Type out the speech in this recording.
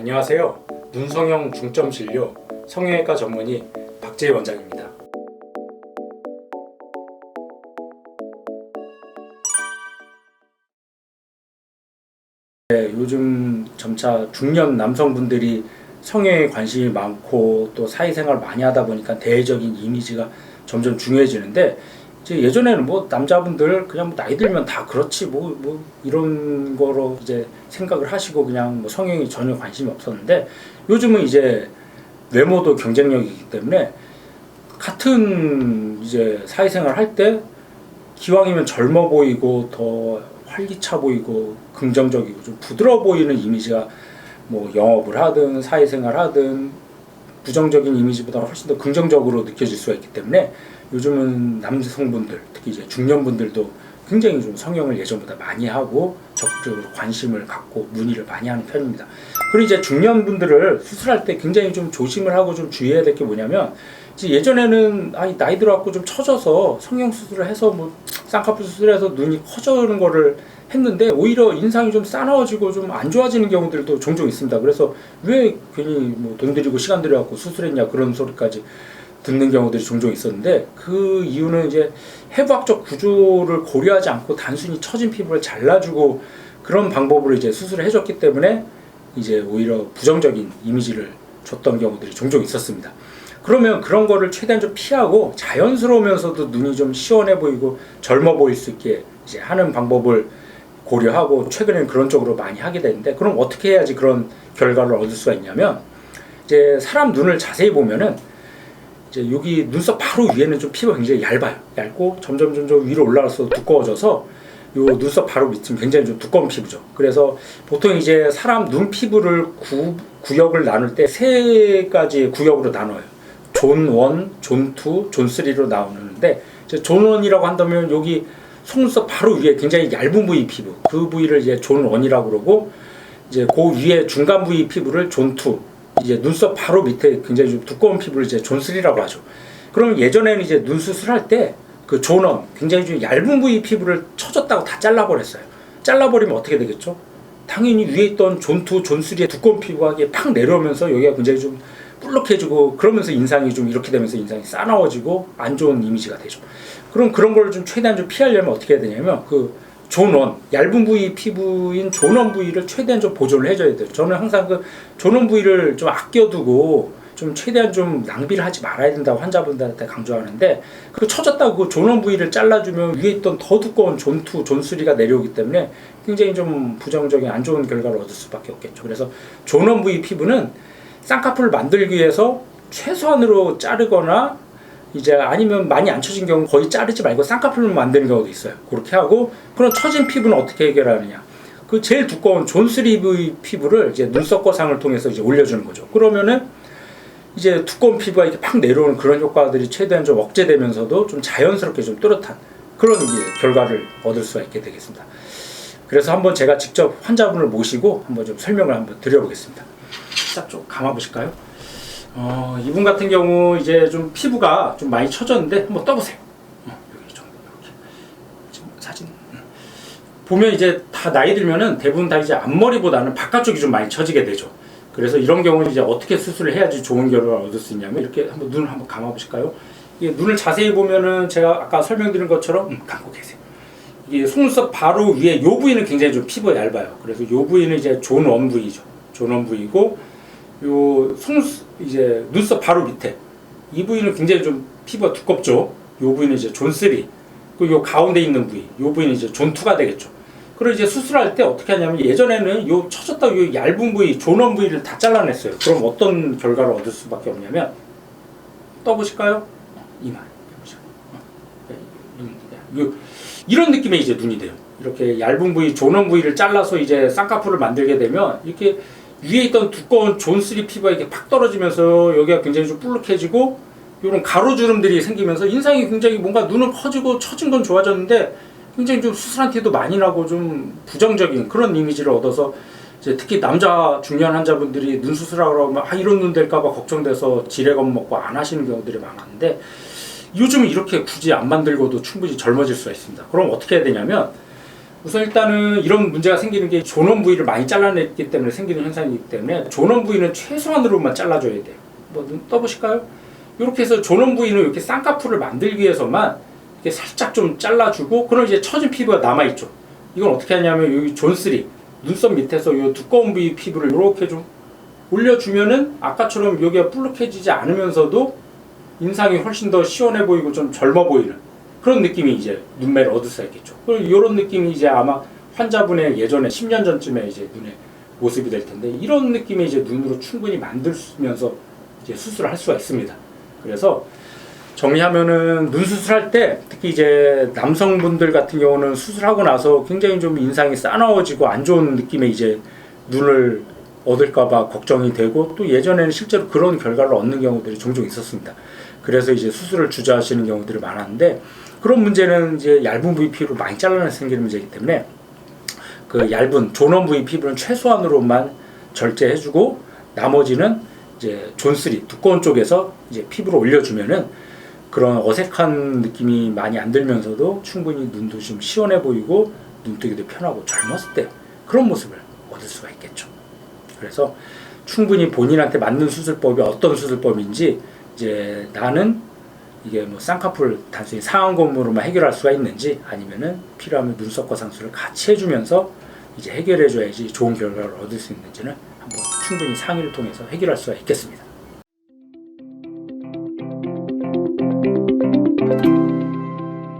안녕하세요. 눈성형 중점 진료 성형외과 전문의 박재희 원장입니다. 요즘 점차 중년 남성분들이 성형에 관심이 많고 또 사회생활 많이 하다 보니까 대외적인 이미지가 점점 중요해지는데, 이제 예전에는 뭐 남자분들 그냥 뭐 나이 들면 다 그렇지 뭐 이런 거로 이제 생각을 하시고 그냥 뭐 성형에 전혀 관심이 없었는데, 요즘은 이제 외모도 경쟁력이기 때문에 같은 이제 사회생활 할 때 기왕이면 젊어 보이고 더 활기차 보이고 긍정적이고 좀 부드러워 보이는 이미지가 뭐 영업을 하든 사회생활 하든 부정적인 이미지보다 훨씬 더 긍정적으로 느껴질 수가 있기 때문에, 요즘은 남성분들 특히 이제 중년분들도 굉장히 좀 성형을 예전보다 많이 하고 적극적으로 관심을 갖고 문의를 많이 하는 편입니다. 그리고 이제 중년분들을 수술할 때 굉장히 좀 조심을 하고 좀 주의해야 될 게 뭐냐면, 이제 예전에는 나이 들어갖고 좀 처져서 성형 수술을 해서 뭐 쌍꺼풀 수술해서 눈이 커지는 거를 했는데 오히려 인상이 좀 싸나워지고 좀 안 좋아지는 경우들도 종종 있습니다. 그래서 왜 괜히 뭐 돈 들이고 시간 들여갖고 수술했냐 그런 소리까지 듣는 경우들이 종종 있었는데, 그 이유는 이제 해부학적 구조를 고려하지 않고 단순히 처진 피부를 잘라주고 그런 방법으로 이제 수술을 해줬기 때문에 이제 오히려 부정적인 이미지를 줬던 경우들이 종종 있었습니다. 그러면 그런 거를 최대한 좀 피하고 자연스러우면서도 눈이 좀 시원해 보이고 젊어 보일 수 있게 이제 하는 방법을 고려하고 최근에는 그런 쪽으로 많이 하게 되는데, 그럼 어떻게 해야지 그런 결과를 얻을 수가 있냐면, 이제 사람 눈을 자세히 보면은 이제 여기 눈썹 바로 위에는 좀 피부가 굉장히 얇고 점점 위로 올라가서 두꺼워져서 요 눈썹 바로 밑은 굉장히 좀 두꺼운 피부죠. 그래서 보통 이제 사람 눈 피부를 구역을 나눌 때 세 가지 구역으로 나눠요. 존 1, 존 2, 존 3로 나오는데, 이제 존 1이라고 한다면 여기 속눈썹 바로 위에 굉장히 얇은 부위 피부, 그 부위를 이제 존 1이라고 그러고, 이제 그 위에 중간 부위 피부를 존 2, 이제 눈썹 바로 밑에 굉장히 좀 두꺼운 피부를 이제 존 3라고 하죠. 그럼 예전에는 이제 눈 수술할 때 그 존 1, 굉장히 좀 얇은 부위 피부를 쳐줬다고 다 잘라버렸어요. 잘라버리면 어떻게 되겠죠? 당연히 위에 있던 존 2, 존 3의 두꺼운 피부가 팍 내려오면서 여기가 굉장히 좀 불룩해지고, 그러면서 인상이 좀 이렇게 되면서 인상이 싸나워지고 안 좋은 이미지가 되죠. 그럼 그런 걸 좀 최대한 좀 피하려면 어떻게 해야 되냐면, 그 존 1, 얇은 부위 피부인 존 1 부위를 최대한 좀 보존을 해줘야 돼요. 저는 항상 그 존 1 부위를 좀 아껴두고 좀 최대한 좀 낭비를 하지 말아야 된다고 환자분들한테 강조하는데, 그 처졌다고 그 존 1 부위를 잘라주면 위에 있던 더 두꺼운 존 2, 존 3가 내려오기 때문에 굉장히 좀 부정적인 안 좋은 결과를 얻을 수밖에 없겠죠. 그래서 존 1 부위 피부는 쌍꺼풀을 만들기 위해서 최소한으로 자르거나 이제 아니면 많이 안 처진 경우 거의 자르지 말고 쌍꺼풀만 만드는 경우도 있어요. 그렇게 하고, 그런 처진 피부는 어떻게 해결하느냐? 그 제일 두꺼운 존 3부위 피부를 이제 눈썹 거상을 통해서 이제 올려주는 거죠. 그러면은 이제 두꺼운 피부가 이렇게 팍 내려오는 그런 효과들이 최대한 좀 억제되면서도 좀 자연스럽게 좀 또렷한 그런 이제 결과를 얻을 수가 있게 되겠습니다. 그래서 한번 제가 직접 환자분을 모시고 한번 좀 설명을 한번 드려보겠습니다. 딱 좀 감아보실까요? 이분 같은 경우 이제 좀 피부가 좀 많이 처졌는데 한번 떠보세요. 여기 좀 이렇게 지금 사진 보면 이제 다 나이 들면은 대부분 다 이제 앞머리보다는 바깥쪽이 좀 많이 처지게 되죠. 그래서 이런 경우는 이제 어떻게 수술을 해야지 좋은 결과를 얻을 수 있냐면, 이렇게 한번 눈을 한번 감아보실까요? 이게 눈을 자세히 보면은 제가 아까 설명드린 것처럼 감고 계세요. 이게 속눈썹 바로 위에 이 부위는 굉장히 좀 피부가 얇아요. 그래서 이 부위는 이제 존 1 부위죠. 존 1 부위고, 요 이제 눈썹 바로 밑에 이 부위는 굉장히 좀 피부가 두껍죠. 이 부위는 이제 존 3, 그리고 요 가운데 있는 부위, 이 부위는 이제 존 2가 되겠죠. 그리고 이제 수술할 때 어떻게 하냐면, 예전에는 요 처졌다 요 얇은 부위 존 1 부위를 다 잘라냈어요. 그럼 어떤 결과를 얻을 수밖에 없냐면, 떠보실까요? 이만 눈, 이런 느낌의 이제 눈이 돼요. 이렇게 얇은 부위 존 1 부위를 잘라서 이제 쌍꺼풀을 만들게 되면 이렇게 위에 있던 두꺼운 존 3 피부가 이렇게 팍 떨어지면서 여기가 굉장히 좀 불룩해지고 이런 가로주름들이 생기면서 인상이 굉장히 뭔가 눈은 커지고 처진 건 좋아졌는데 굉장히 좀 수술한 티도 많이 나고 좀 부정적인 그런 이미지를 얻어서, 이제 특히 남자 중년 환자분들이 눈 수술하고 하면 이런 눈 될까봐 걱정돼서 지레 겁먹고 안 하시는 경우들이 많았는데, 요즘은 이렇게 굳이 안 만들고도 충분히 젊어질 수가 있습니다. 그럼 어떻게 해야 되냐면, 우선 일단은 이런 문제가 생기는 게 존엄 부위를 많이 잘라냈기 때문에 생기는 현상이기 때문에 존엄 부위는 최소한으로만 잘라줘야 돼요. 뭐 눈 떠보실까요? 이렇게 해서 존엄 부위는 이렇게 쌍꺼풀을 만들기 위해서만 이렇게 살짝 좀 잘라주고, 그럼 이제 처진 피부가 남아있죠. 이건 어떻게 하냐면 여기 존3 눈썹 밑에서 이 두꺼운 부위 피부를 이렇게 좀 올려주면은 아까처럼 여기가 불룩해지지 않으면서도 인상이 훨씬 더 시원해 보이고 좀 젊어 보이는 그런 느낌이 이제 눈매를 얻을 수 있겠죠. 그럼 이런 느낌이 이제 아마 환자분의 예전에 10년 전쯤에 이제 눈의 모습이 될 텐데, 이런 느낌이 이제 눈으로 충분히 만들면서 이제 수술을 할 수가 있습니다. 그래서 정리하면은 눈 수술할 때 특히 이제 남성분들 같은 경우는 수술하고 나서 굉장히 좀 인상이 싸나워지고 안 좋은 느낌의 이제 눈을 얻을까봐 걱정이 되고, 또 예전에는 실제로 그런 결과를 얻는 경우들이 종종 있었습니다. 그래서 이제 수술을 주저하시는 경우들이 많았는데, 그런 문제는 이제 얇은 부위 피부를 많이 잘라내서 생기는 문제이기 때문에 그 얇은 존엄 부위 피부는 최소한으로만 절제해주고, 나머지는 이제 존3 두꺼운 쪽에서 이제 피부를 올려주면은 그런 어색한 느낌이 많이 안 들면서도 충분히 눈도 좀 시원해 보이고 눈뜨기도 편하고 젊었을 때 그런 모습을 얻을 수가 있겠죠. 그래서 충분히 본인한테 맞는 수술법이 어떤 수술법인지, 이제 나는 이게 뭐 쌍꺼풀 단순히 상안검으로만 해결할 수가 있는지, 아니면은 필요하면 눈썹과 상수를 같이 해주면서 이제 해결해줘야지 좋은 결과를 얻을 수 있는지는 한번 충분히 상의를 통해서 해결할 수가 있겠습니다.